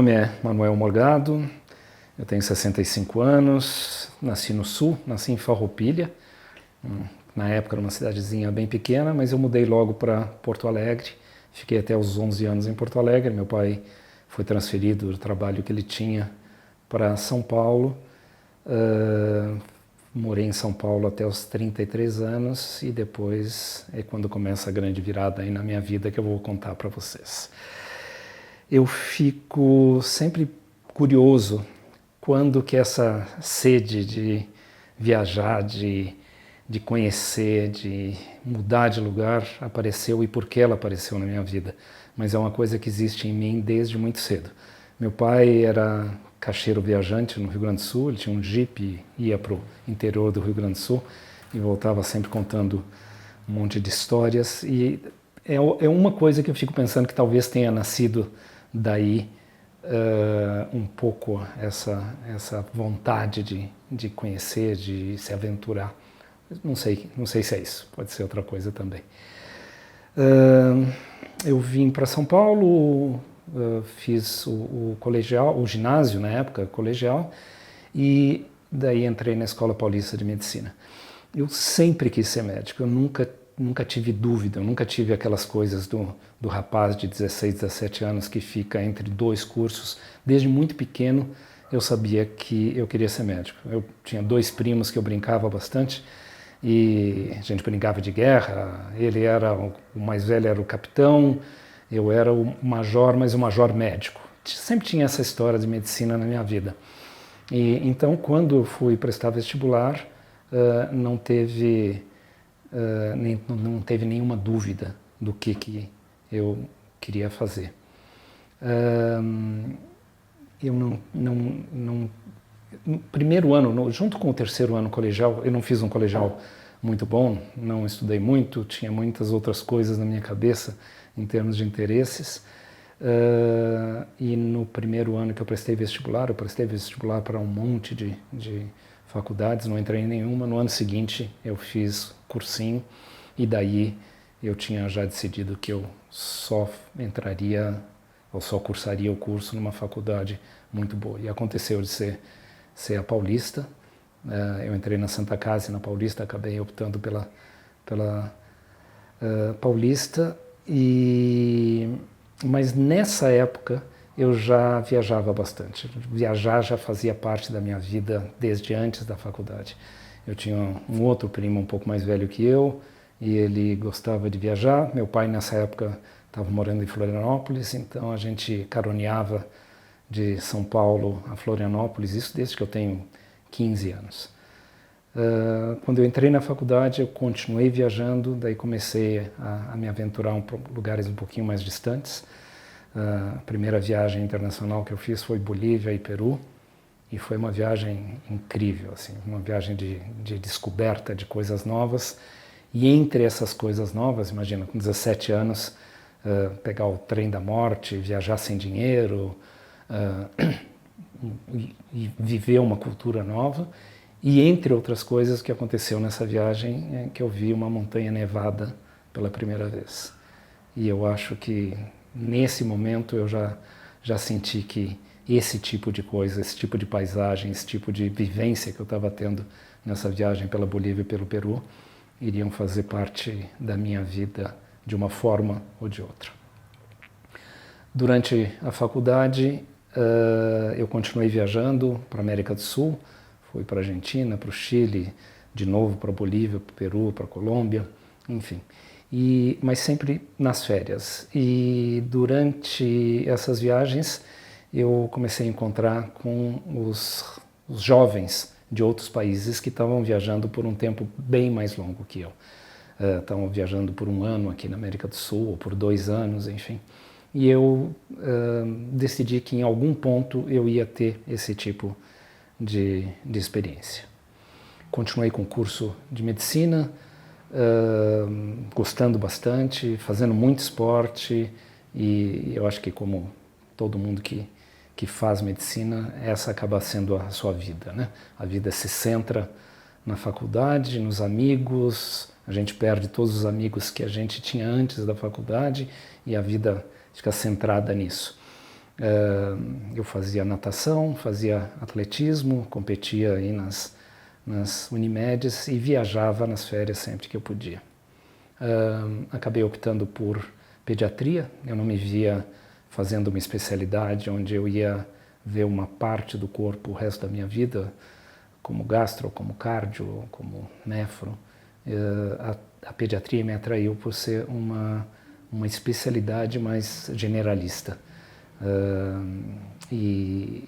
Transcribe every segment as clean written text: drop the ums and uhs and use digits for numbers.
nome é Manuel Morgado, eu tenho 65 anos, nasci no Sul, nasci em Farroupilha, na época era uma cidadezinha bem pequena, mas eu mudei logo para Porto Alegre, fiquei até os 11 anos em Porto Alegre, meu pai foi transferido do trabalho que ele tinha para São Paulo, morei em São Paulo até os 33 anos e depois é quando começa a grande virada aí na minha vida que eu vou contar para vocês. Eu fico sempre curioso quando que essa sede de viajar, de conhecer, de mudar de lugar apareceu e por que ela apareceu na minha vida. Mas é uma coisa que existe em mim desde muito cedo. Meu pai era caixeiro viajante no Rio Grande do Sul, ele tinha um Jeep, ia para o interior do Rio Grande do Sul e voltava sempre contando um monte de histórias. E é uma coisa que eu fico pensando que talvez tenha nascido daí um pouco essa vontade de conhecer, de se aventurar. Não sei se é isso, pode ser outra coisa também. Eu vim para São Paulo, fiz o colegial, o ginásio na época, colegial, e daí entrei na Escola Paulista de Medicina. Eu sempre quis ser médico, eu nunca tive dúvida, eu nunca tive aquelas coisas do rapaz de 16, 17 anos que fica entre dois cursos. Desde muito pequeno eu sabia que eu queria ser médico. Eu tinha dois primos que eu brincava bastante e a gente brincava de guerra. Ele era o mais velho, era o capitão, eu era o major, mas o major médico. Sempre tinha essa história de medicina na minha vida. E então quando eu fui prestar vestibular, não teve nenhuma dúvida do que eu queria fazer. Eu no primeiro ano, junto com o terceiro ano colegial, eu não fiz um colegial muito bom, não estudei muito, tinha muitas outras coisas na minha cabeça em termos de interesses. E no primeiro ano que eu prestei vestibular para um monte de faculdades, não entrei em nenhuma. No ano seguinte eu fiz cursinho e daí eu tinha já decidido que eu só entraria ou só cursaria o curso numa faculdade muito boa. E aconteceu de ser a Paulista. Eu entrei na Santa Casa na Paulista, acabei optando pela Paulista. Mas nessa época eu já viajava bastante. Viajar já fazia parte da minha vida desde antes da faculdade. Eu tinha um outro primo um pouco mais velho que eu e ele gostava de viajar. Meu pai nessa época estava morando em Florianópolis, então a gente caroneava de São Paulo a Florianópolis, isso desde que eu tenho 15 anos. Quando eu entrei na faculdade eu continuei viajando, daí comecei a me aventurar para lugares um pouquinho mais distantes. A primeira viagem internacional que eu fiz foi Bolívia e Peru, e foi uma viagem incrível, assim, uma viagem de descoberta de coisas novas. E entre essas coisas novas, imagina, com 17 anos, pegar o trem da morte, viajar sem dinheiro, e viver uma cultura nova. E entre outras coisas, o que aconteceu nessa viagem é que eu vi uma montanha nevada pela primeira vez. E eu acho que nesse momento eu já senti que esse tipo de coisa, esse tipo de paisagem, esse tipo de vivência que eu estava tendo nessa viagem pela Bolívia e pelo Peru iriam fazer parte da minha vida de uma forma ou de outra. Durante a faculdade eu continuei viajando para a América do Sul, fui para a Argentina, para o Chile, de novo para a Bolívia, para o Peru, para a Colômbia, enfim. Mas sempre nas férias. E durante essas viagens eu comecei a encontrar com os jovens de outros países que estavam viajando por um tempo bem mais longo que eu. Estavam viajando por um ano aqui na América do Sul, ou por 2 anos, enfim. E eu decidi que em algum ponto eu ia ter esse tipo de experiência. Continuei com o curso de medicina, gostando bastante, fazendo muito esporte, e eu acho que como todo mundo que faz medicina, essa acaba sendo a sua vida, né? A vida se centra na faculdade, nos amigos, a gente perde todos os amigos que a gente tinha antes da faculdade e a vida fica centrada nisso. Eu fazia natação, fazia atletismo, competia aí nas Unimedes e viajava nas férias sempre que eu podia. Acabei optando por pediatria, eu não me via fazendo uma especialidade onde eu ia ver uma parte do corpo o resto da minha vida, como gastro, como cardio, como nefro. A pediatria me atraiu por ser uma especialidade mais generalista. E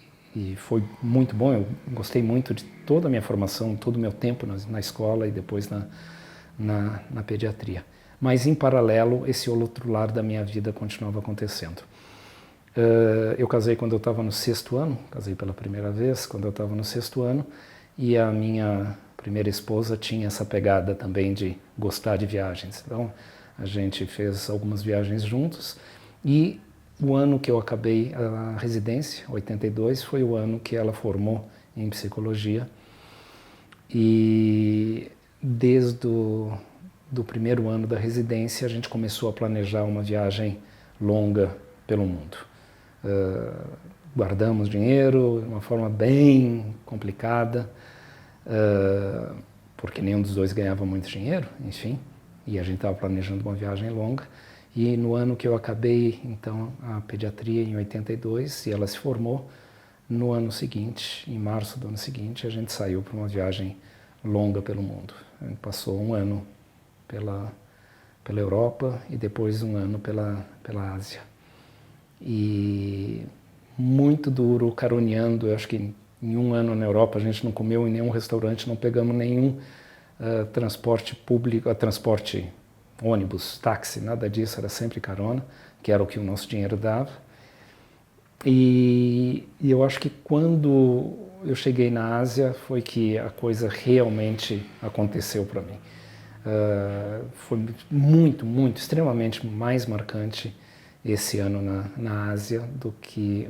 foi muito bom, eu gostei muito de toda a minha formação, todo o meu tempo na escola e depois na pediatria. Mas, em paralelo, esse outro lado da minha vida continuava acontecendo. Eu casei quando eu estava no 6º ano, casei pela primeira vez quando eu estava no 6º ano, e a minha primeira esposa tinha essa pegada também de gostar de viagens. Então, a gente fez algumas viagens juntos, e o ano que eu acabei a residência, 82, foi o ano que ela formou em psicologia, e desde do primeiro ano da residência a gente começou a planejar uma viagem longa pelo mundo. Guardamos dinheiro de uma forma bem complicada, porque nenhum dos dois ganhava muito dinheiro, enfim, e a gente estava planejando uma viagem longa. E no ano que eu acabei, então, a pediatria, em 82, e ela se formou, no ano seguinte, em março do ano seguinte, a gente saiu para uma viagem longa pelo mundo. A gente passou um ano pela Europa e depois um ano pela Ásia. E muito duro, caroneando. Eu acho que em um ano na Europa a gente não comeu em nenhum restaurante, não pegamos nenhum transporte público, transporte ônibus, táxi, nada disso, era sempre carona, que era o que o nosso dinheiro dava. E eu acho que quando eu cheguei na Ásia foi que a coisa realmente aconteceu para mim. Foi muito, extremamente mais marcante esse ano na Ásia do que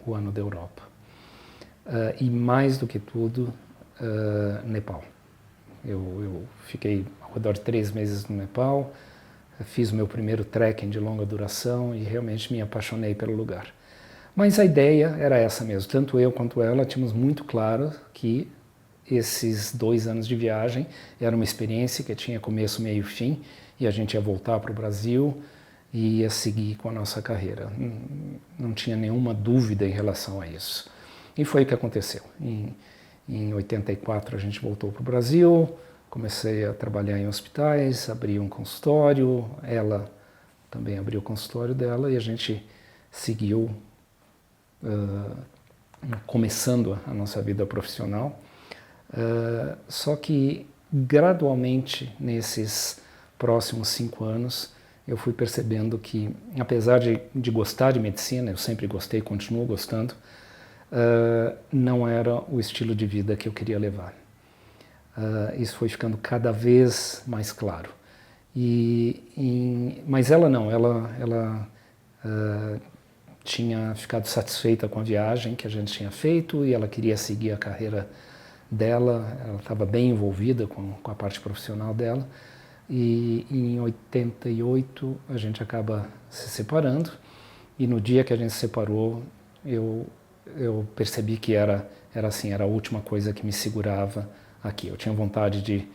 o ano da Europa. E mais do que tudo, Nepal. Eu fiquei ao redor de 3 meses no Nepal, fiz o meu primeiro trekking de longa duração e realmente me apaixonei pelo lugar. Mas a ideia era essa mesmo, tanto eu quanto ela tínhamos muito claro que esses 2 anos de viagem era uma experiência que tinha começo, meio e fim, e a gente ia voltar para o Brasil e ia seguir com a nossa carreira. Não tinha nenhuma dúvida em relação a isso. E foi o que aconteceu. Em 84 a gente voltou para o Brasil, comecei a trabalhar em hospitais, abri um consultório, ela também abriu o consultório dela e a gente seguiu começando a nossa vida profissional. Só que gradualmente nesses próximos 5 anos eu fui percebendo que, apesar de gostar de medicina, eu sempre gostei, continuo gostando, não era o estilo de vida que eu queria levar. Isso foi ficando cada vez mais claro. Mas ela não, ela tinha ficado satisfeita com a viagem que a gente tinha feito e ela queria seguir a carreira dela, ela estava bem envolvida com a parte profissional dela. E em 88 a gente acaba se separando e no dia que a gente se separou eu percebi que era assim, era a última coisa que me segurava aqui. Eu tinha vontade de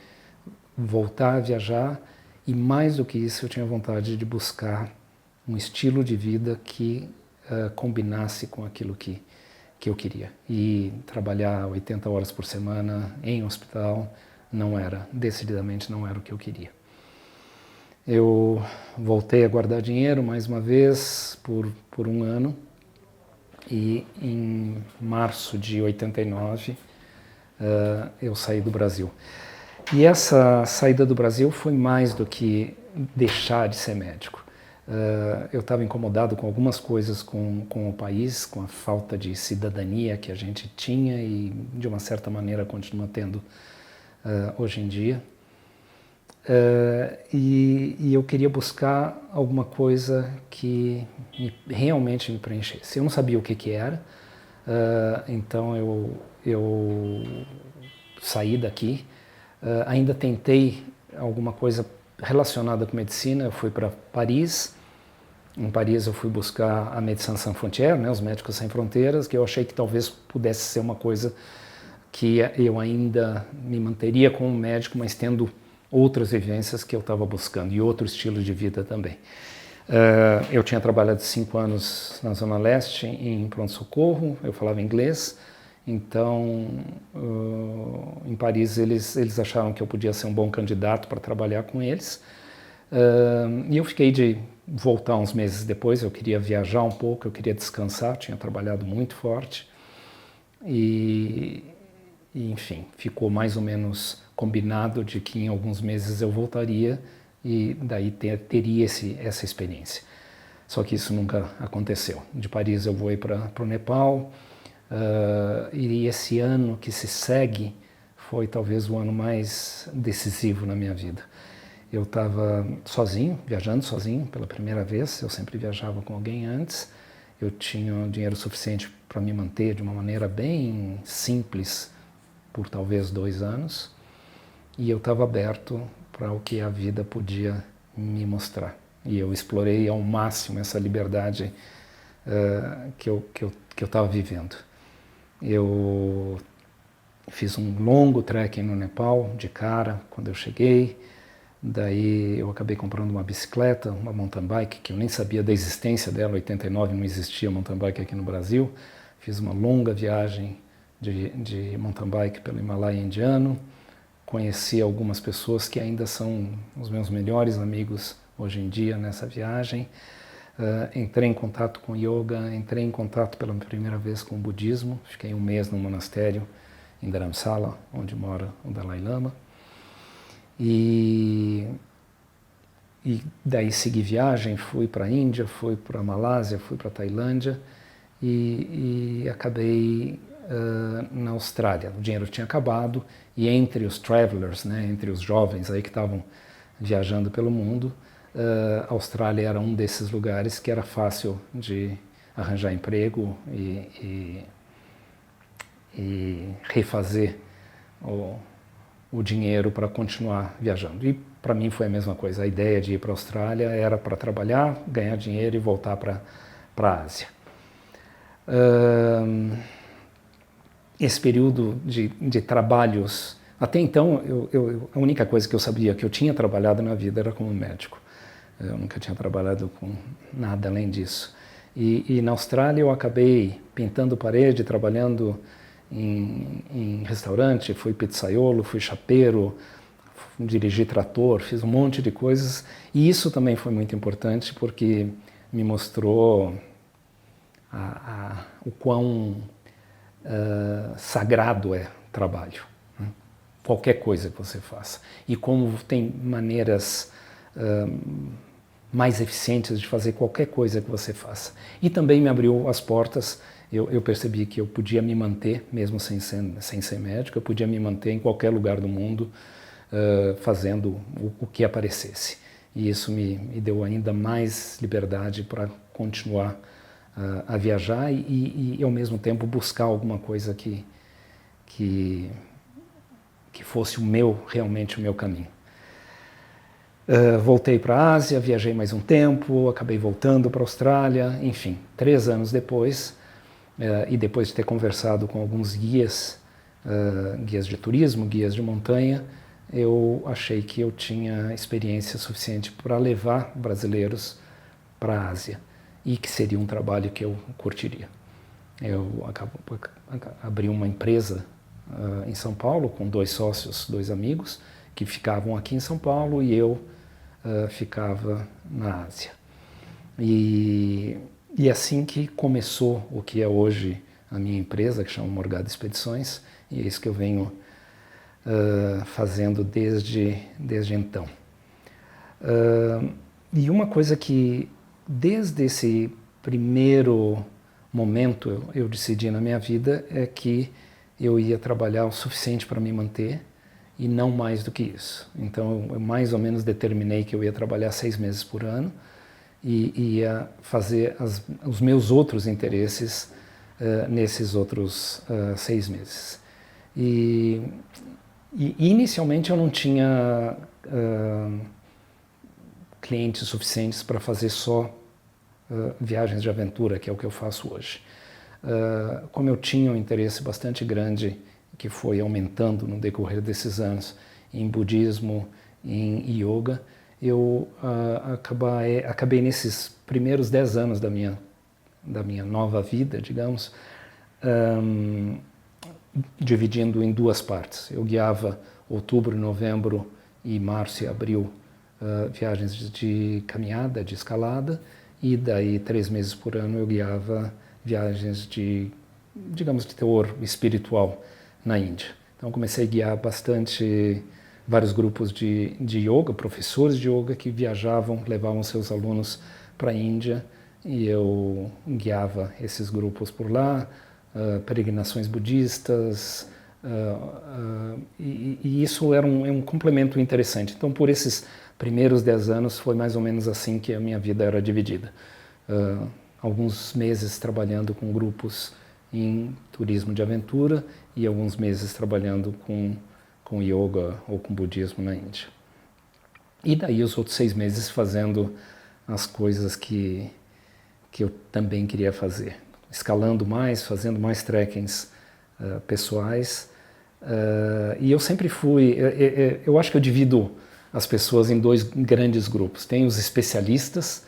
voltar a viajar e mais do que isso eu tinha vontade de buscar um estilo de vida que combinasse com aquilo que eu queria. E trabalhar 80 horas por semana em hospital decididamente não era o que eu queria. Eu voltei a guardar dinheiro mais uma vez por um ano e em março de 89 eu saí do Brasil. E essa saída do Brasil foi mais do que deixar de ser médico. Eu estava incomodado com algumas coisas com o país, com a falta de cidadania que a gente tinha e de uma certa maneira continua tendo hoje em dia. E eu queria buscar alguma coisa que realmente me preenchesse. Eu não sabia o que era, então eu saí daqui. Ainda tentei alguma coisa relacionada com medicina, eu fui para Paris, Em Paris eu fui buscar a Médecins Sans Frontières, né, os Médicos Sem Fronteiras, que eu achei que talvez pudesse ser uma coisa que eu ainda me manteria como médico, mas tendo outras vivências que eu estava buscando e outro estilo de vida também. Eu tinha trabalhado 5 anos na Zona Leste em pronto-socorro, eu falava inglês, então em Paris eles acharam que eu podia ser um bom candidato para trabalhar com eles. E eu fiquei de voltar uns meses depois, eu queria viajar um pouco, eu queria descansar, tinha trabalhado muito forte. E enfim, ficou mais ou menos combinado de que em alguns meses eu voltaria e daí teria essa experiência. Só que isso nunca aconteceu. De Paris eu voei para o Nepal, e esse ano que se segue foi talvez o ano mais decisivo na minha vida. Eu estava sozinho, viajando sozinho pela primeira vez, eu sempre viajava com alguém antes, eu tinha dinheiro suficiente para me manter de uma maneira bem simples por talvez 2 anos, e eu estava aberto para o que a vida podia me mostrar. E eu explorei ao máximo essa liberdade que eu estava vivendo. Eu fiz um longo trekking no Nepal, de cara, quando eu cheguei. Daí eu acabei comprando uma bicicleta, uma mountain bike, que eu nem sabia da existência dela, em 89 não existia mountain bike aqui no Brasil. Fiz uma longa viagem de mountain bike pelo Himalaia indiano, conheci algumas pessoas que ainda são os meus melhores amigos hoje em dia nessa viagem. Entrei em contato com yoga, entrei em contato pela primeira vez com o budismo, fiquei 1 mês no monastério em Dharamsala, onde mora o Dalai Lama. E daí segui viagem, fui para a Índia, fui para a Malásia, fui para a Tailândia e acabei na Austrália. O dinheiro tinha acabado e entre os travelers, né, entre os jovens aí que estavam viajando pelo mundo, a Austrália era um desses lugares que era fácil de arranjar emprego e refazer o dinheiro para continuar viajando. E para mim foi a mesma coisa. A ideia de ir para a Austrália era para trabalhar, ganhar dinheiro e voltar para a Ásia. Esse período de trabalhos, até então a única coisa que eu sabia que eu tinha trabalhado na vida era como médico. Eu nunca tinha trabalhado com nada além disso. E na Austrália eu acabei pintando parede, trabalhando em restaurante, fui pizzaiolo, fui chapeiro, dirigi trator, fiz um monte de coisas. E isso também foi muito importante porque me mostrou o quão sagrado é trabalho, né? Qualquer coisa que você faça. E como tem maneiras mais eficientes de fazer qualquer coisa que você faça. E também me abriu as portas. Eu percebi que eu podia me manter, mesmo sem ser médico, eu podia me manter em qualquer lugar do mundo fazendo o que aparecesse. E isso me deu ainda mais liberdade para continuar a viajar e ao mesmo tempo buscar alguma coisa que fosse realmente o meu caminho. Voltei para a Ásia, viajei mais um tempo, acabei voltando para a Austrália, enfim, 3 anos depois, e depois de ter conversado com alguns guias de turismo, guias de montanha, eu achei que eu tinha experiência suficiente para levar brasileiros para a Ásia e que seria um trabalho que eu curtiria. Eu abri uma empresa em São Paulo com 2 sócios, 2 amigos, que ficavam aqui em São Paulo e eu ficava na Ásia. E assim que começou o que é hoje a minha empresa, que chama Morgado Expedições, e é isso que eu venho fazendo desde então. E uma coisa que, desde esse primeiro momento, eu decidi na minha vida é que eu ia trabalhar o suficiente para me manter e não mais do que isso. Então, eu mais ou menos determinei que eu ia trabalhar 6 meses por ano e ia fazer os meus outros interesses nesses outros 6 meses. E inicialmente eu não tinha clientes suficientes para fazer só viagens de aventura, que é o que eu faço hoje. Como eu tinha um interesse bastante grande, que foi aumentando no decorrer desses anos, em budismo, em yoga, eu acabei nesses primeiros 10 anos da minha nova vida, digamos, dividindo em duas partes. Eu guiava outubro, novembro e março e abril viagens de caminhada, de escalada, e daí 3 meses por ano eu guiava viagens de, digamos, de teor espiritual na Índia. Então comecei a guiar vários grupos de yoga, professores de yoga que viajavam, levavam seus alunos para a Índia, e eu guiava esses grupos por lá, peregrinações budistas, e isso era um complemento interessante. Então, por esses primeiros 10 anos, foi mais ou menos assim que a minha vida era dividida. Alguns meses trabalhando com grupos em turismo de aventura e alguns meses trabalhando com yoga ou com budismo na Índia. E daí os outros 6 meses fazendo as coisas que eu também queria fazer. Escalando mais, fazendo mais trekkings pessoais. E eu sempre fui... Eu acho que eu divido as pessoas em 2 grandes grupos. Tem os especialistas,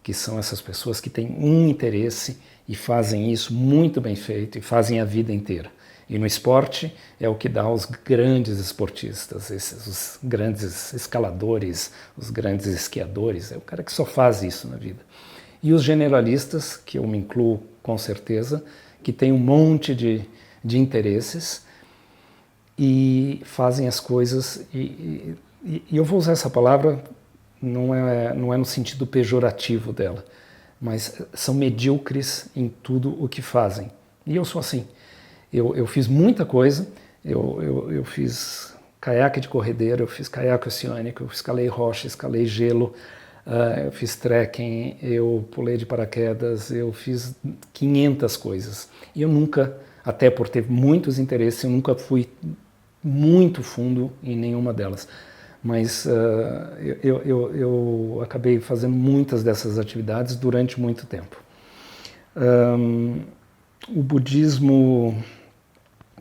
que são essas pessoas que têm um interesse e fazem isso muito bem feito e fazem a vida inteira. E no esporte é o que dá aos grandes esportistas, os grandes escaladores, os grandes esquiadores, é o cara que só faz isso na vida. E os generalistas, que eu me incluo com certeza, que tem um monte de interesses e fazem as coisas, e eu vou usar essa palavra, não é no sentido pejorativo dela, mas são medíocres em tudo o que fazem. E eu sou assim. Eu fiz muita coisa, eu fiz caiaque de corredeira, eu fiz caiaque oceânico, eu escalei rocha, escalei gelo, eu fiz trekking, eu pulei de paraquedas, eu fiz 500 coisas. E eu nunca, até por ter muitos interesses, eu nunca fui muito fundo em nenhuma delas. Mas eu acabei fazendo muitas dessas atividades durante muito tempo. O budismo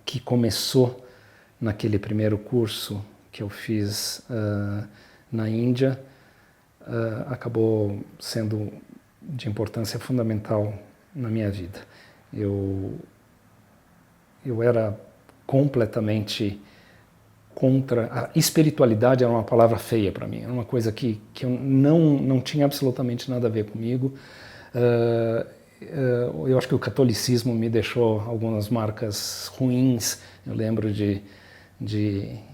que começou naquele primeiro curso que eu fiz na Índia acabou sendo de importância fundamental na minha vida. Eu era completamente contra... A espiritualidade era uma palavra feia para mim, era uma coisa que eu não tinha absolutamente nada a ver comigo. Eu acho que o catolicismo me deixou algumas marcas ruins. Eu lembro de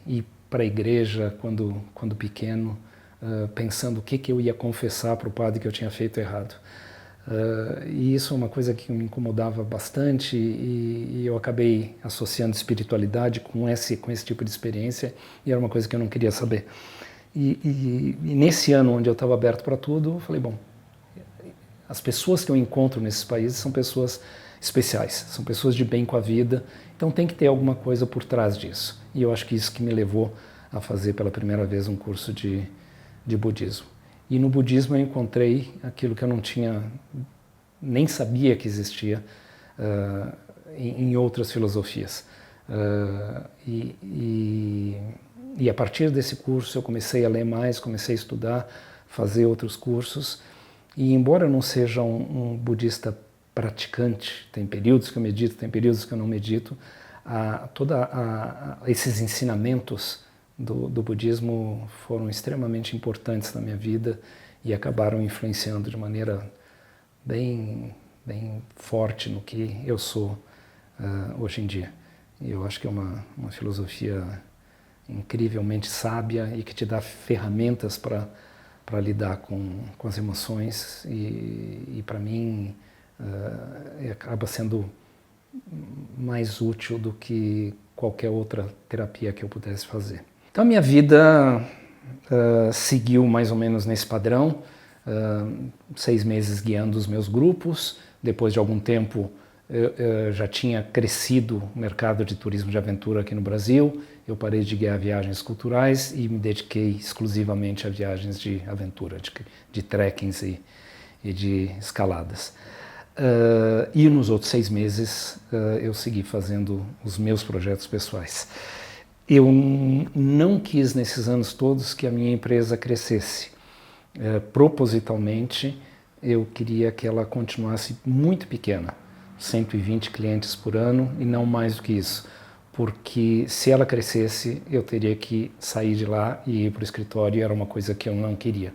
ir para a igreja quando pequeno, pensando o que eu ia confessar para o padre que eu tinha feito errado. E isso é uma coisa que me incomodava bastante, e eu acabei associando espiritualidade com esse tipo de experiência, e era uma coisa que eu não queria saber. E nesse ano onde eu estava aberto para tudo, eu falei, bom, as pessoas que eu encontro nesses países são pessoas especiais, são pessoas de bem com a vida, então tem que ter alguma coisa por trás disso. E eu acho que isso que me levou a fazer pela primeira vez um curso de budismo. E no budismo eu encontrei aquilo que eu não tinha, nem sabia que existia em outras filosofias. E a partir desse curso eu comecei a ler mais, comecei a estudar, fazer outros cursos. E embora eu não seja um budista praticante, tem períodos que eu medito, tem períodos que eu não medito, esses ensinamentos do budismo foram extremamente importantes na minha vida e acabaram influenciando de maneira bem forte no que eu sou hoje em dia. E eu acho que é uma filosofia incrivelmente sábia e que te dá ferramentas para lidar com as emoções, e para mim acaba sendo mais útil do que qualquer outra terapia que eu pudesse fazer. Então a minha vida seguiu mais ou menos nesse padrão, 6 meses guiando os meus grupos. Depois de algum tempo eu já tinha crescido o mercado de turismo de aventura aqui no Brasil, eu parei de guiar viagens culturais e me dediquei exclusivamente a viagens de aventura, de trekkings e de escaladas. E nos outros 6 meses eu segui fazendo os meus projetos pessoais. Eu não quis nesses anos todos que a minha empresa crescesse. Propositalmente, eu queria que ela continuasse muito pequena, 120 clientes por ano e não mais do que isso, porque se ela crescesse, eu teria que sair de lá e ir para o escritório, e era uma coisa que eu não queria.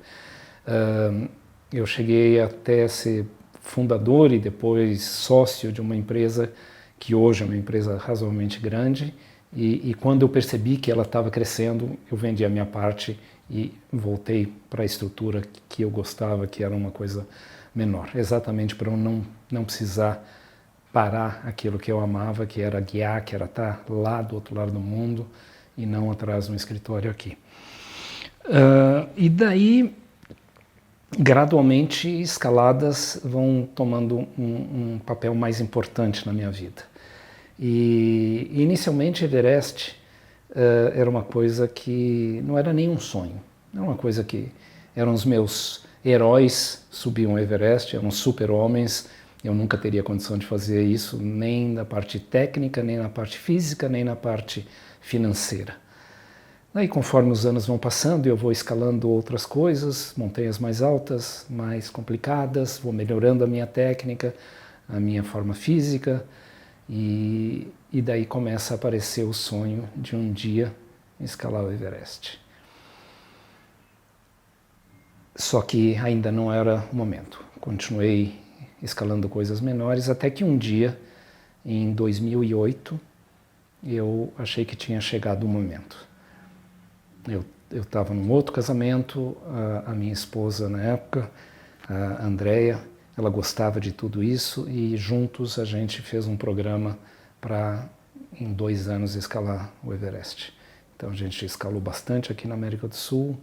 Eu cheguei até ser fundador e depois sócio de uma empresa que hoje é uma empresa razoavelmente grande, e quando eu percebi que ela estava crescendo, eu vendi a minha parte e voltei para a estrutura que eu gostava, que era uma coisa menor, exatamente para eu não precisar parar aquilo que eu amava, que era guiar, que era estar lá do outro lado do mundo e não atrás de um escritório aqui. E daí, gradualmente, escaladas vão tomando um papel mais importante na minha vida. E inicialmente Everest era uma coisa que não era nem um sonho, era uma coisa que eram os meus heróis subiam o Everest, eram super-homens. Eu nunca teria condição de fazer isso, nem na parte técnica, nem na parte física, nem na parte financeira. Daí, conforme os anos vão passando, eu vou escalando outras coisas, montanhas mais altas, mais complicadas, vou melhorando a minha técnica, a minha forma física, e daí começa a aparecer o sonho de um dia escalar o Everest. Só que ainda não era o momento. Continuei escalando coisas menores, até que um dia, em 2008, eu achei que tinha chegado o momento. Eu estava num outro casamento, a minha esposa na época, a Andrea, ela gostava de tudo isso e juntos a gente fez um programa para, em 2 anos, escalar o Everest. Então a gente escalou bastante aqui na América do Sul.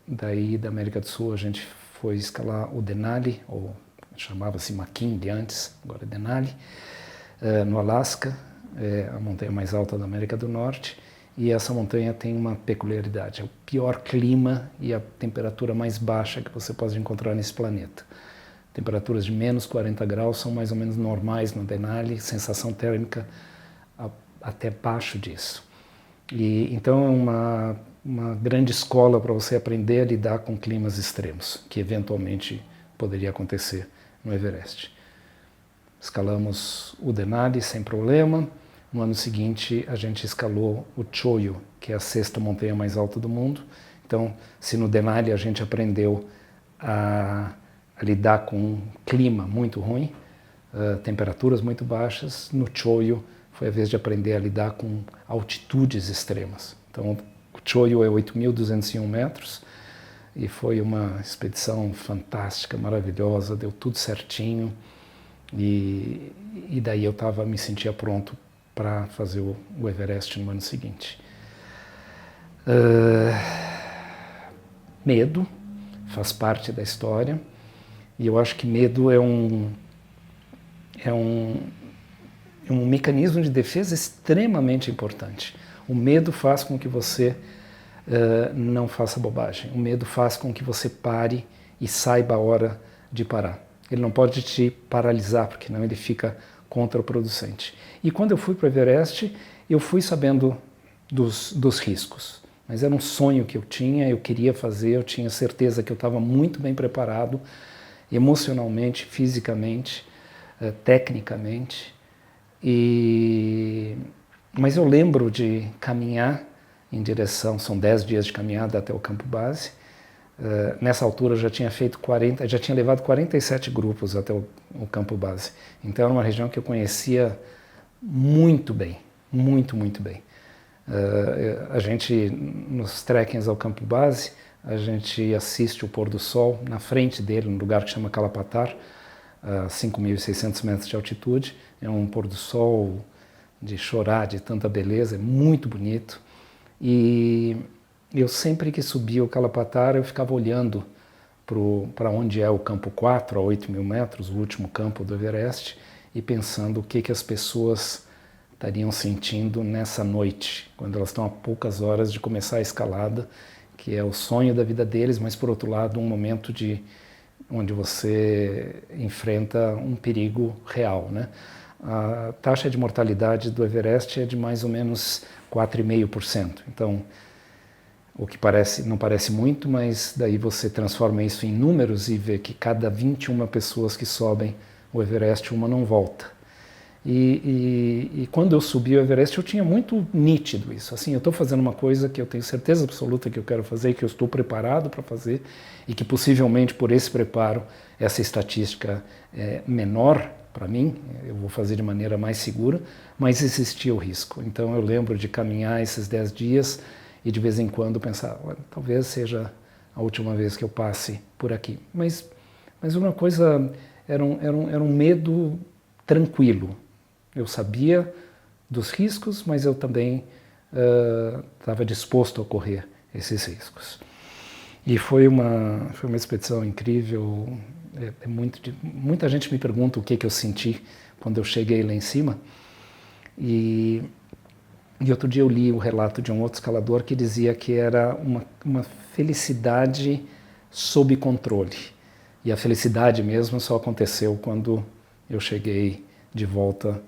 Daí da América do Sul a gente foi escalar o Denali, ou chamava-se McKinley antes, agora é Denali, no Alasca, a montanha mais alta da América do Norte. E essa montanha tem uma peculiaridade, é o pior clima e a temperatura mais baixa que você pode encontrar nesse planeta. Temperaturas de menos 40 graus são mais ou menos normais no Denali, sensação térmica até abaixo disso. E então é uma grande escola para você aprender a lidar com climas extremos, que eventualmente poderia acontecer no Everest. Escalamos o Denali sem problema. No ano seguinte, a gente escalou o Choyu, que é a 6ª montanha mais alta do mundo. Então, se no Denali a gente aprendeu a lidar com um clima muito ruim, temperaturas muito baixas, no Choyu foi a vez de aprender a lidar com altitudes extremas. Então, o Choyu é 8.201 metros e foi uma expedição fantástica, maravilhosa, deu tudo certinho e daí eu me sentia pronto para fazer o Everest no ano seguinte. Medo faz parte da história e eu acho que medo é um mecanismo de defesa extremamente importante. O medo faz com que você não faça bobagem. O medo faz com que você pare e saiba a hora de parar. Ele não pode te paralisar, porque senão ele fica contraproducente. E quando eu fui para o Everest, eu fui sabendo dos riscos. Mas era um sonho que eu tinha, eu queria fazer, eu tinha certeza que eu estava muito bem preparado, emocionalmente, fisicamente, tecnicamente. Mas eu lembro de caminhar em direção, são 10 dias de caminhada até o campo base. Nessa altura eu já tinha levado 47 grupos até o campo base. Então era uma região que eu conhecia muito bem, muito, muito bem. A gente, nos trekkings ao campo base, a gente assiste o pôr do sol na frente dele, num lugar que chama Kalapatar, a 5.600 metros de altitude. É um pôr do sol de chorar, de tanta beleza, é muito bonito. E eu sempre que subia o Kalapatar, eu ficava olhando para onde é o campo 4, a 8.000 metros, o último campo do Everest, e pensando o que as pessoas estariam sentindo nessa noite, quando elas estão a poucas horas de começar a escalada, que é o sonho da vida deles, mas por outro lado um momento de onde você enfrenta um perigo real, né? A taxa de mortalidade do Everest é de mais ou menos 4,5%. Então, o que não parece muito, mas daí você transforma isso em números e vê que cada 21 pessoas que sobem o Everest, uma não volta. E quando eu subi o Everest, eu tinha muito nítido isso. Assim, eu estou fazendo uma coisa que eu tenho certeza absoluta que eu quero fazer, que eu estou preparado para fazer e que possivelmente por esse preparo, essa estatística é menor para mim, eu vou fazer de maneira mais segura, mas existia o risco. Então eu lembro de caminhar esses 10 dias e de vez em quando pensar, talvez seja a última vez que eu passe por aqui. Mas uma coisa, era um medo tranquilo. Eu sabia dos riscos, mas eu também estava disposto a correr esses riscos. E foi uma expedição incrível. Muita gente me pergunta o que eu senti quando eu cheguei lá em cima. E outro dia eu li o relato de um outro escalador que dizia que era uma felicidade sob controle. E a felicidade mesmo só aconteceu quando eu cheguei de volta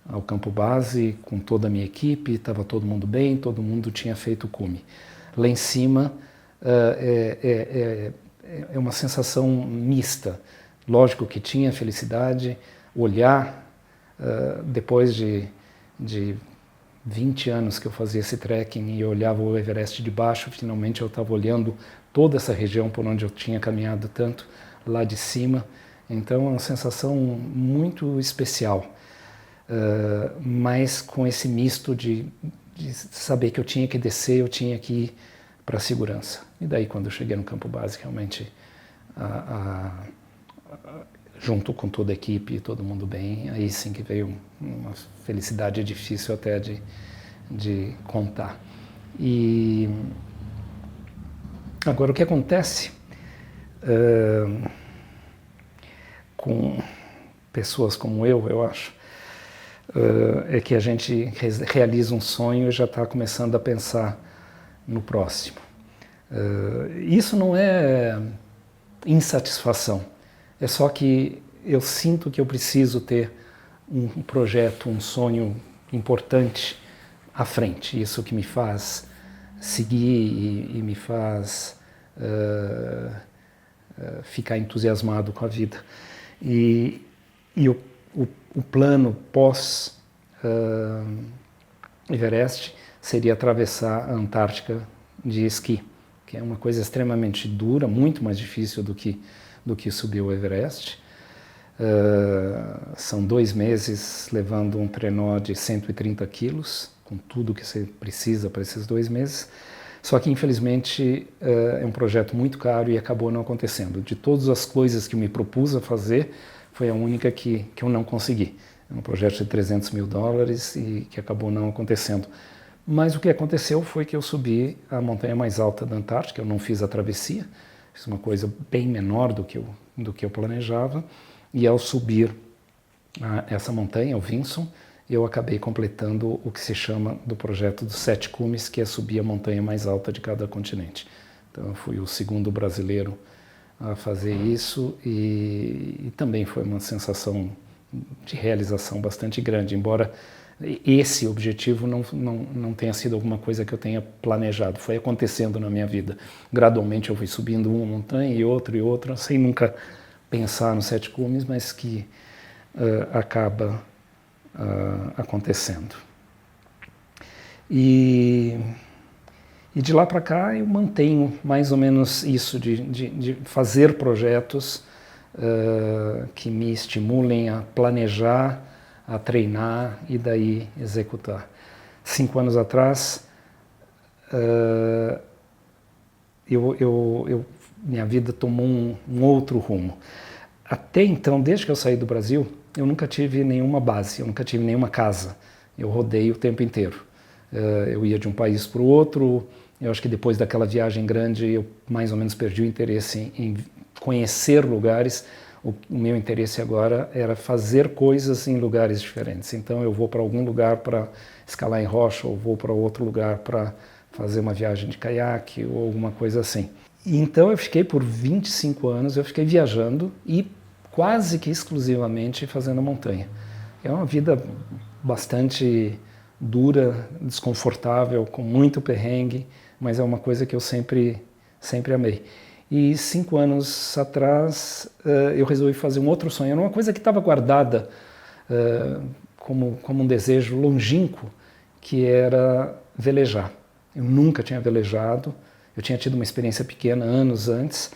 ao campo base com toda a minha equipe, estava todo mundo bem, todo mundo tinha feito o cume. Lá em cima é uma sensação mista. Lógico que tinha felicidade, olhar depois de 20 anos que eu fazia esse trekking e eu olhava o Everest de baixo, finalmente eu estava olhando toda essa região por onde eu tinha caminhado tanto, lá de cima. Então é uma sensação muito especial, mas com esse misto de saber que eu tinha que descer, eu tinha que ir para a segurança. E daí quando eu cheguei no campo base, realmente, junto com toda a equipe, todo mundo bem, aí sim que veio uma felicidade difícil até de contar. E agora o que acontece com pessoas como eu acho, é que a gente realiza um sonho e já está começando a pensar no próximo. Isso não é insatisfação, é só que eu sinto que eu preciso ter um projeto, um sonho importante à frente. Isso que me faz seguir e me faz ficar entusiasmado com a vida. E o plano pós-Everest seria atravessar a Antártica de esqui, que é uma coisa extremamente dura, muito mais difícil do que subir o Everest. São 2 meses levando um trenó de 130 quilos, com tudo que você precisa para esses 2 meses. Só que, infelizmente, é um projeto muito caro e acabou não acontecendo. De todas as coisas que eu me propus a fazer, foi a única que eu não consegui. É um projeto de $300 mil e que acabou não acontecendo. Mas o que aconteceu foi que eu subi a montanha mais alta da Antártica, eu não fiz a travessia, fiz uma coisa bem menor do que eu planejava, e ao subir essa montanha, o Vinson, eu acabei completando o que se chama do projeto dos 7 cumes, que é subir a montanha mais alta de cada continente. Então eu fui o segundo brasileiro a fazer isso e também foi uma sensação de realização bastante grande, embora esse objetivo não tenha sido alguma coisa que eu tenha planejado, foi acontecendo na minha vida. Gradualmente eu fui subindo uma montanha e outra, sem nunca pensar nos 7 cumes, mas que acaba acontecendo. E de lá para cá eu mantenho mais ou menos isso de fazer projetos que me estimulem a planejar, a treinar e daí executar. 5 anos atrás, minha vida tomou um outro rumo. Até então, desde que eu saí do Brasil, eu nunca tive nenhuma base, eu nunca tive nenhuma casa. Eu rodei o tempo inteiro. Eu ia de um país para o outro. Eu acho que depois daquela viagem grande, eu mais ou menos perdi o interesse em conhecer lugares. O meu interesse agora era fazer coisas em lugares diferentes. Então eu vou para algum lugar para escalar em rocha, ou vou para outro lugar para fazer uma viagem de caiaque ou alguma coisa assim. Então eu fiquei por 25 anos, eu fiquei viajando e quase que exclusivamente fazendo montanha. É uma vida bastante dura, desconfortável, com muito perrengue, mas é uma coisa que eu sempre amei. E 5 anos atrás eu resolvi fazer um outro sonho. Era uma coisa que estava guardada como um desejo longínquo, que era velejar. Eu nunca tinha velejado, eu tinha tido uma experiência pequena anos antes,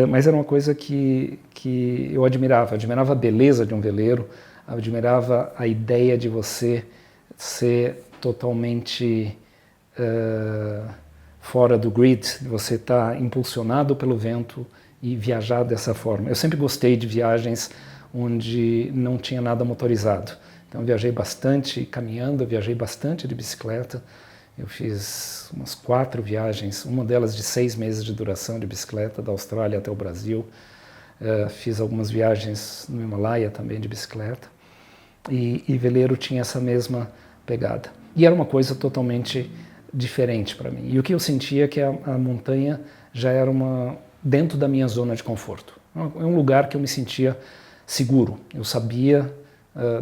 mas era uma coisa que eu admirava a beleza de um veleiro, admirava a ideia de você ser totalmente fora do grid, você está impulsionado pelo vento e viajar dessa forma. Eu sempre gostei de viagens onde não tinha nada motorizado. Então eu viajei bastante caminhando, eu viajei bastante de bicicleta. Eu fiz umas 4 viagens, uma delas de 6 meses de duração de bicicleta, da Austrália até o Brasil. Fiz algumas viagens no Himalaia também de bicicleta. E veleiro tinha essa mesma pegada. E era uma coisa totalmente diferente para mim. E o que eu sentia é que a montanha já era dentro da minha zona de conforto. É um lugar que eu me sentia seguro. Eu sabia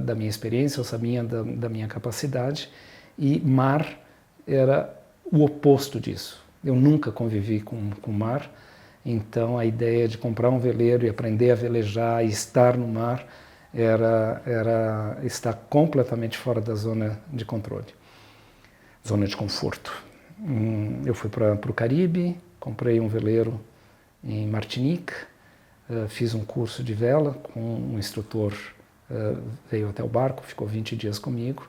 da minha experiência, eu sabia da minha capacidade, e mar era o oposto disso. Eu nunca convivi com mar, então a ideia de comprar um veleiro e aprender a velejar e estar no mar era estar completamente fora da zona de controle, zona de conforto. Eu fui para o Caribe, comprei um veleiro em Martinique, fiz um curso de vela com um instrutor, veio até o barco, ficou 20 dias comigo,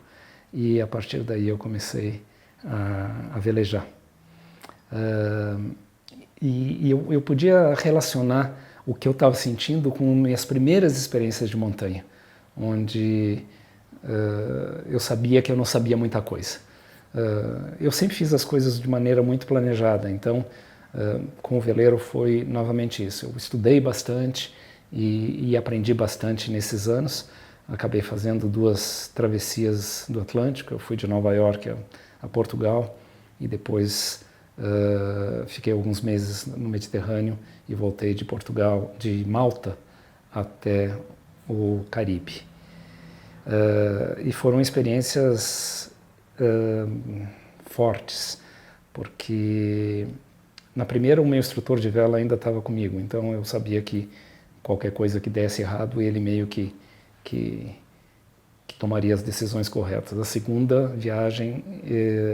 e a partir daí eu comecei a velejar. E eu podia relacionar o que eu estava sentindo com minhas primeiras experiências de montanha, onde eu sabia que eu não sabia muita coisa. Eu sempre fiz as coisas de maneira muito planejada, então com o veleiro foi novamente isso. Eu estudei bastante e aprendi bastante nesses anos. Acabei fazendo 2 travessias do Atlântico. Eu fui de Nova York a Portugal e depois fiquei alguns meses no Mediterrâneo e voltei de Portugal, de Malta até o Caribe. E foram experiências fortes, porque na primeira o meu instrutor de vela ainda estava comigo, então eu sabia que qualquer coisa que desse errado, ele meio que tomaria as decisões corretas. A segunda viagem,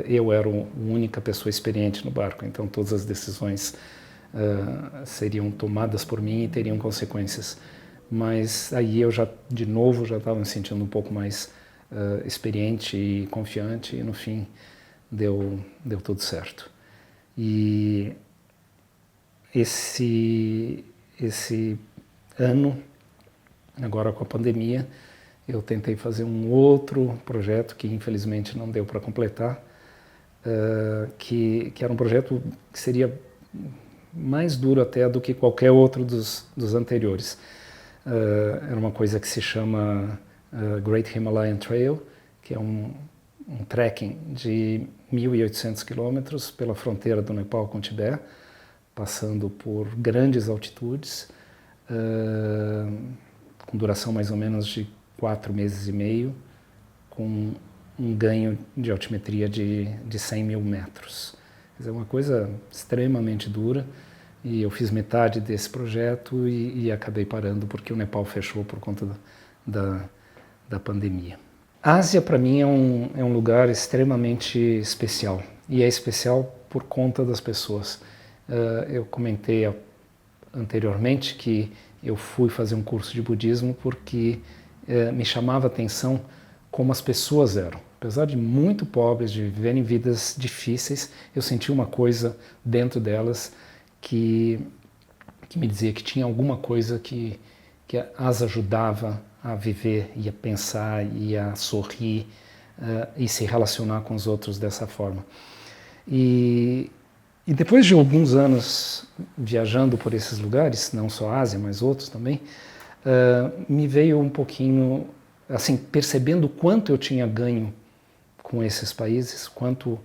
eu era a única pessoa experiente no barco, então todas as decisões seriam tomadas por mim e teriam consequências. Mas aí eu de novo, já estava me sentindo um pouco mais experiente e confiante, e no fim deu tudo certo. E esse ano, agora com a pandemia, eu tentei fazer um outro projeto que infelizmente não deu para completar, que era um projeto que seria mais duro até do que qualquer outro dos anteriores. Era uma coisa que se chama Great Himalayan Trail, que é um trekking de 1.800 quilômetros pela fronteira do Nepal com o Tibete, passando por grandes altitudes, com duração mais ou menos de 4 meses e meio, com um ganho de altimetria de 100 mil metros. Quer dizer, uma coisa extremamente dura, e eu fiz metade desse projeto e acabei parando porque o Nepal fechou por conta da pandemia. A Ásia, para mim, é um lugar extremamente especial, e é especial por conta das pessoas. Eu comentei anteriormente que eu fui fazer um curso de budismo porque me chamava a atenção como as pessoas eram. Apesar de muito pobres, de viverem vidas difíceis, eu senti uma coisa dentro delas que me dizia que tinha alguma coisa que as ajudava a viver e a pensar e a sorrir e se relacionar com os outros dessa forma. E depois de alguns anos viajando por esses lugares, não só a Ásia, mas outros também, me veio um pouquinho, assim, percebendo o quanto eu tinha ganho com esses países, quanto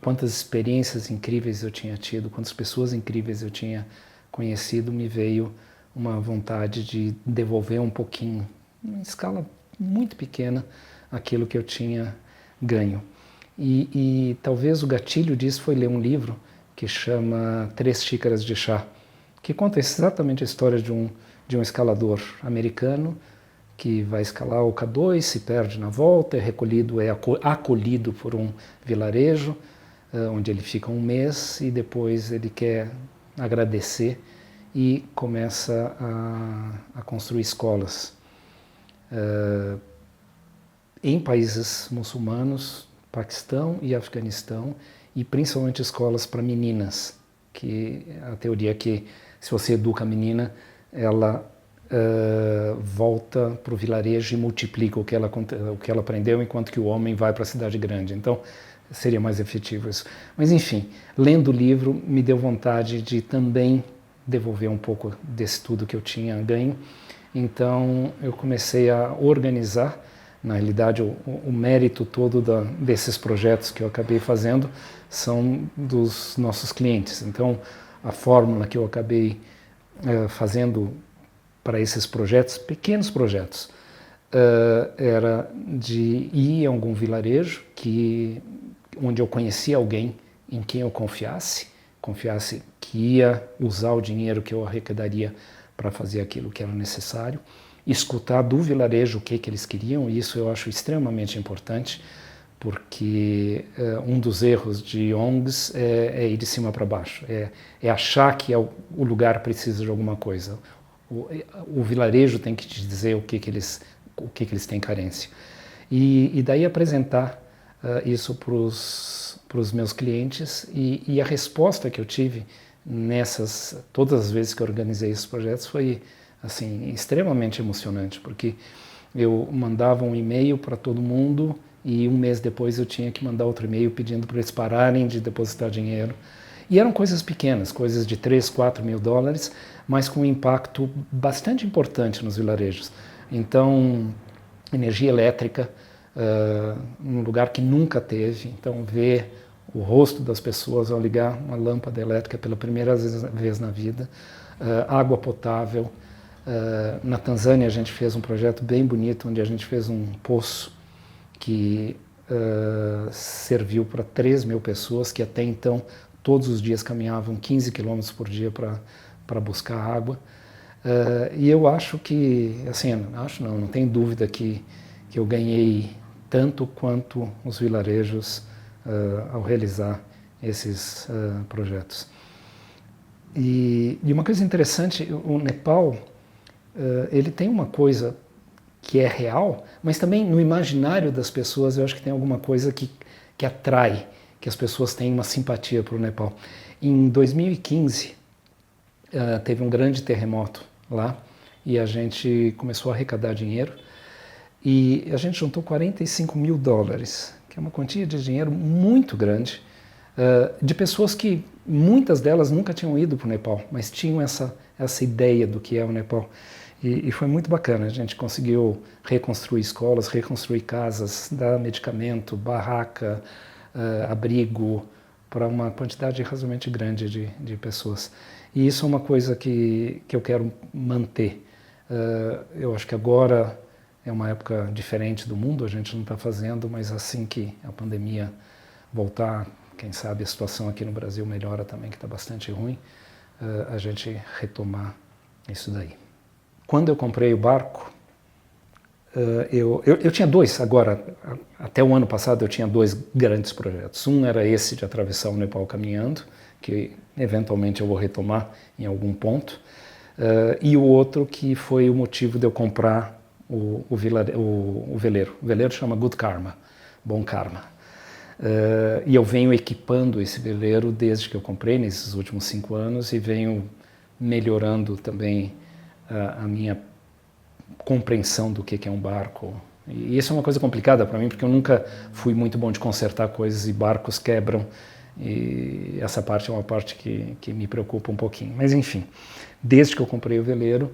quantas experiências incríveis eu tinha tido, quantas pessoas incríveis eu tinha conhecido, me veio uma vontade de devolver um pouquinho, em escala muito pequena, aquilo que eu tinha ganho. E talvez o gatilho disso foi ler um livro que chama Três Xícaras de Chá, que conta exatamente a história de um escalador americano que vai escalar o K2, se perde na volta, é acolhido por um vilarejo, onde ele fica um mês e depois ele quer agradecer e começa a construir escolas em países muçulmanos, Paquistão e Afeganistão, e principalmente escolas para meninas, que a teoria é que se você educa a menina, ela volta para o vilarejo e multiplica o que ela aprendeu, enquanto que o homem vai para a cidade grande. Então, seria mais efetivo isso. Mas, enfim, lendo o livro, me deu vontade de também devolver um pouco desse tudo que eu tinha ganho. Então, eu comecei a organizar. Na realidade, o mérito todo desses projetos que eu acabei fazendo são dos nossos clientes. Então, a fórmula que eu acabei fazendo para esses projetos, pequenos projetos, era de ir a algum vilarejo onde eu conhecia alguém em quem eu confiasse que ia usar o dinheiro que eu arrecadaria para fazer aquilo que era necessário, escutar do vilarejo o que eles queriam, e isso eu acho extremamente importante, porque um dos erros de ONGs é ir de cima para baixo, é achar que o lugar precisa de alguma coisa. O vilarejo tem que te dizer o que eles têm carência. E daí apresentar isso para os meus clientes, e a resposta que eu tive todas as vezes que eu organizei esses projetos foi assim, extremamente emocionante, porque eu mandava um e-mail para todo mundo e um mês depois eu tinha que mandar outro e-mail pedindo para eles pararem de depositar dinheiro. E eram coisas pequenas, coisas de 3, 4 mil dólares, mas com um impacto bastante importante nos vilarejos. Então, energia elétrica, num lugar que nunca teve. Então, ver o rosto das pessoas ao ligar uma lâmpada elétrica pela primeira vez na vida, água potável. Na Tanzânia, a gente fez um projeto bem bonito, onde a gente fez um poço que serviu para 3 mil pessoas, que até então todos os dias caminhavam 15 quilômetros por dia para buscar água. E eu acho que, assim, não tenho dúvida que eu ganhei tanto quanto os vilarejos ao realizar esses projetos. E uma coisa interessante, o Nepal, ele tem uma coisa que é real, mas também no imaginário das pessoas eu acho que tem alguma coisa que atrai, que as pessoas têm uma simpatia para o Nepal. Em 2015, teve um grande terremoto lá e a gente começou a arrecadar dinheiro e a gente juntou 45 mil dólares, que é uma quantia de dinheiro muito grande, de pessoas que, muitas delas nunca tinham ido para o Nepal, mas tinham essa ideia do que é o Nepal. E foi muito bacana, a gente conseguiu reconstruir escolas, reconstruir casas, dar medicamento, barraca, abrigo para uma quantidade razoavelmente grande de pessoas. E isso é uma coisa que eu quero manter. Eu acho que agora é uma época diferente do mundo, a gente não está fazendo, mas assim que a pandemia voltar, quem sabe a situação aqui no Brasil melhora também, que está bastante ruim, a gente retomar isso daí. Quando eu comprei o barco, eu tinha dois, agora, até o ano passado eu tinha 2 grandes projetos. Um era esse de atravessar o Nepal caminhando, que eventualmente eu vou retomar em algum ponto, e o outro que foi o motivo de eu comprar o veleiro. O veleiro chama Good Karma, Bom Karma. E eu venho equipando esse veleiro desde que eu comprei, nesses últimos 5 anos, e venho melhorando também a minha compreensão do que é um barco. E isso é uma coisa complicada para mim, porque eu nunca fui muito bom de consertar coisas e barcos quebram, e essa parte é uma parte que me preocupa um pouquinho. Mas enfim, desde que eu comprei o veleiro,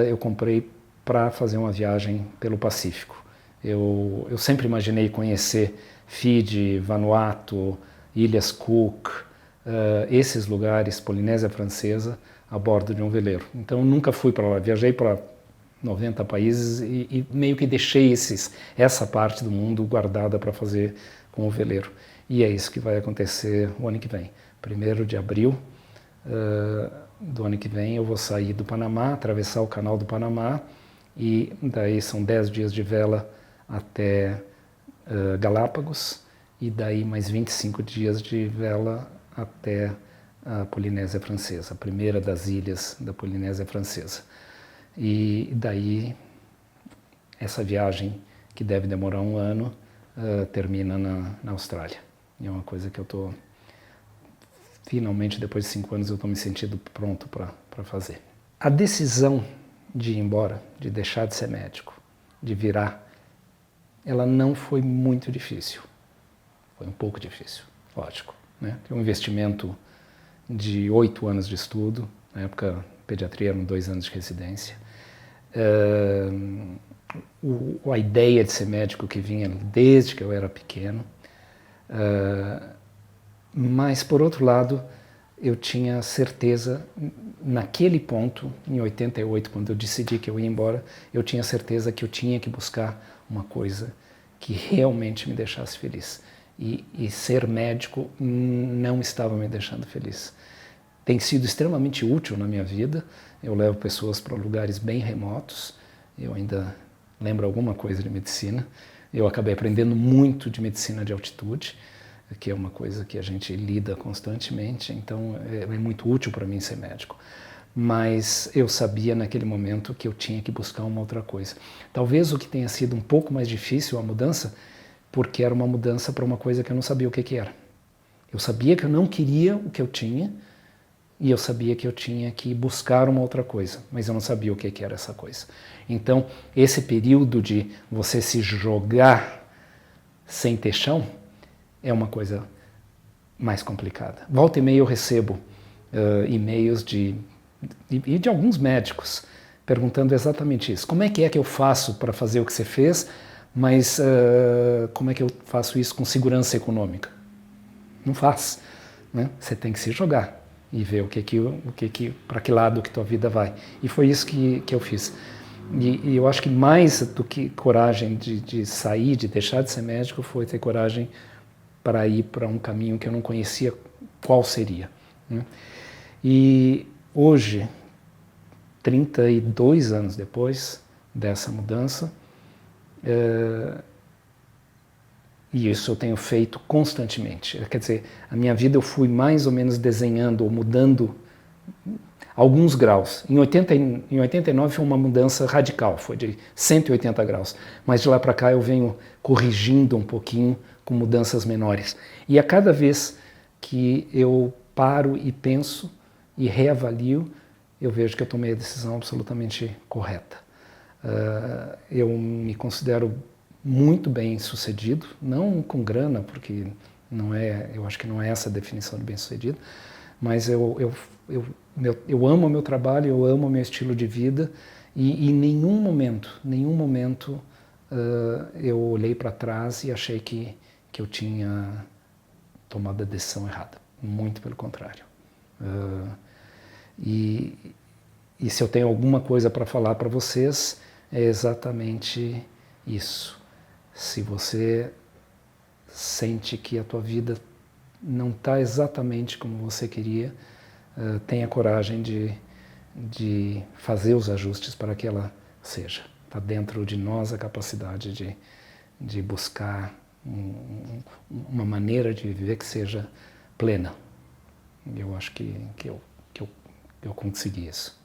eu comprei para fazer uma viagem pelo Pacífico. Eu sempre imaginei conhecer Fiji, Vanuatu, Ilhas Cook, esses lugares, Polinésia Francesa, a bordo de um veleiro. Então nunca fui para lá, viajei para 90 países e meio que deixei essa parte do mundo guardada para fazer com o veleiro. E é isso que vai acontecer o ano que vem. 1º de abril do ano que vem eu vou sair do Panamá, atravessar o canal do Panamá, e daí são 10 dias de vela até Galápagos, e daí mais 25 dias de vela até a Polinésia Francesa, a primeira das ilhas da Polinésia Francesa. E daí essa viagem, que deve demorar um ano, termina na Austrália. E é uma coisa que eu estou, finalmente, depois de 5 anos, eu estou me sentindo pronto para fazer. A decisão de ir embora, de deixar de ser médico, de virar, ela não foi muito difícil. Foi um pouco difícil, lógico, né? Tem um investimento de 8 anos de estudo, na época pediatria eram 2 anos de residência. A ideia de ser médico que vinha desde que eu era pequeno, mas por outro lado eu tinha certeza, naquele ponto, em 88, quando eu decidi que eu ia embora, eu tinha certeza que eu tinha que buscar uma coisa que realmente me deixasse feliz. E ser médico não estava me deixando feliz. Tem sido extremamente útil na minha vida. Eu levo pessoas para lugares bem remotos. Eu ainda lembro alguma coisa de medicina. Eu acabei aprendendo muito de medicina de altitude, que é uma coisa que a gente lida constantemente. Então é muito útil para mim ser médico. Mas eu sabia naquele momento que eu tinha que buscar uma outra coisa. Talvez o que tenha sido um pouco mais difícil a mudança, porque era uma mudança para uma coisa que eu não sabia o que era. Eu sabia que eu não queria o que eu tinha, e eu sabia que eu tinha que buscar uma outra coisa, mas eu não sabia o que era essa coisa. Então, esse período de você se jogar sem ter chão é uma coisa mais complicada. Volta e meia eu recebo e-mails de alguns médicos perguntando exatamente isso. Como é que eu faço para fazer o que você fez, mas como é que eu faço isso com segurança econômica? Não faz, né? Você tem que se jogar e ver para que lado que tua vida vai. E foi isso que eu fiz. E eu acho que mais do que coragem de sair, de deixar de ser médico, foi ter coragem para ir para um caminho que eu não conhecia qual seria, né? E hoje, 32 anos depois dessa mudança, e isso eu tenho feito constantemente. Quer dizer, a minha vida eu fui mais ou menos desenhando ou mudando alguns graus. Em 89 foi uma mudança radical, foi de 180 graus. Mas de lá para cá eu venho corrigindo um pouquinho com mudanças menores. E a cada vez que eu paro e penso e reavalio, eu vejo que eu tomei a decisão absolutamente correta. Eu me considero muito bem sucedido, não com grana, porque eu acho que não é essa a definição de bem sucedido, mas eu amo o meu trabalho, eu amo o meu estilo de vida, e em nenhum momento eu olhei para trás e achei que eu tinha tomado a decisão errada. Muito pelo contrário. E se eu tenho alguma coisa para falar para vocês, é exatamente isso. Se você sente que a tua vida não está exatamente como você queria, tenha coragem de fazer os ajustes para que ela seja. Está dentro de nós a capacidade de buscar uma maneira de viver que seja plena. Eu acho que eu consegui isso.